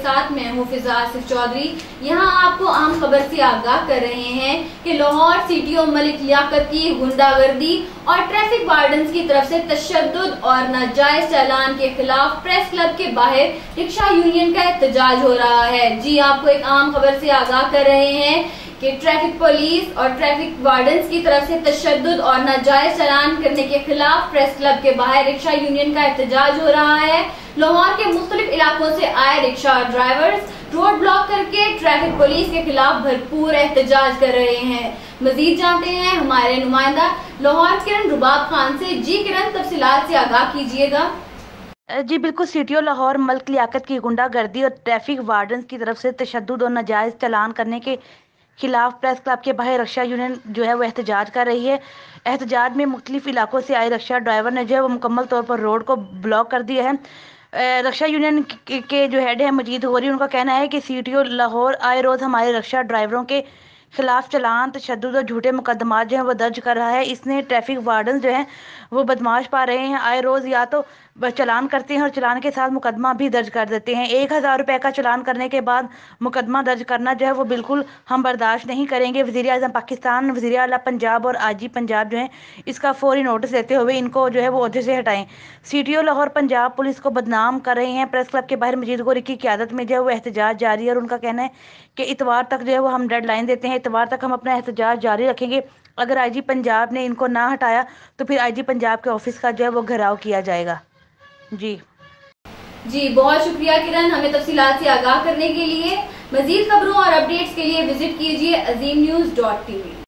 साथ मैं हूँ फिजा आसिफ चौधरी। यहाँ आपको अहम खबर से आगाह कर रहे हैं कि लाहौर सीटीओ मलिक लियाकत की गुंडागर्दी और ट्रैफिक वार्डन्स की तरफ से तशद्दुद और नाजायज चालान के खिलाफ प्रेस क्लब के बाहर रिक्शा यूनियन का एहतजाज हो रहा है। जी, आपको एक अहम खबर से आगाह कर रहे हैं कि ट्रैफिक पुलिस और ट्रैफिक वार्डन्स की तरफ से तशद्दुद और नाजायज चालान करने के खिलाफ प्रेस क्लब के बाहर रिक्शा यूनियन का एहतजाज हो रहा है। लाहौर के मुख्तलिफ इलाकों से आए रिक्शा ड्राइवर्स रोड ब्लॉक करके ट्रैफिक पुलिस के खिलाफ भरपूर एहतजाज कर रहे हैं। मजीद जानते हैं हमारे नुमाइंदा लाहौर किरण रुबाब खान से। जी किरण, तफसीलात से आगाह कीजिएगा। जी बिल्कुल, सीटीओ लाहौर मलिक लियाकत की गुंडागर्दी और ट्रैफिक वार्डन्स की तरफ से तशद्दुद और नाजायज चालान करने के खिलाफ प्रेस क्लब के बाहर रक्षा यूनियन जो है वो एहतजाज कर रही है। एहतजाज में मुख्तलिफ इलाकों से आए रक्षा ड्राइवर ने जो है वो मुकम्मल तौर पर रोड को ब्लॉक कर दिया है। रक्षा यूनियन के जो हेड है मजीद गौरी, उनका कहना है कि सीटीओ लाहौर आए रोज़ हमारे रक्षा ड्राइवरों के खिलाफ चालान, तशद्दुद और झूठे मुकदमात जो है वो दर्ज कर रहा है। इसने ट्रैफिक वार्डन जो है वो बदमाश पा रहे हैं। आए रोज़ या तो चालान करते हैं और चालान के साथ मुकदमा भी दर्ज कर देते हैं। 1000 रुपये का चालान करने के बाद मुकदमा दर्ज करना जो है वो बिल्कुल हम बर्दाश्त नहीं करेंगे। वज़ीर आज़म पाकिस्तान, वज़ीर आला पंजाब और आईजी पंजाब जो है इसका फौरी नोटिस देते हुए इनको जो है वो ओहदे से हटाएं। सीटीओ लाहौर पंजाब पुलिस को बदनाम कर रहे हैं। प्रेस क्लब के बाहर मजीद गौरी की क़यादत में जो है वो एहतजाज जारी है और उनका कहना है कि इतवार तक जो है वो हम डेड लाइन देते हैं, इतवार तक हम अपना एहतजाज जारी रखेंगे। अगर आईजी पंजाब ने इनको ना हटाया तो फिर आईजी पंजाब के ऑफिस का जो है वो घेराव किया जाएगा। जी, बहुत शुक्रिया किरण, हमें तफसीलात से आगाह करने के लिए। मजीद खबरों और अपडेट्स के लिए विजिट कीजिए azimnews.tv।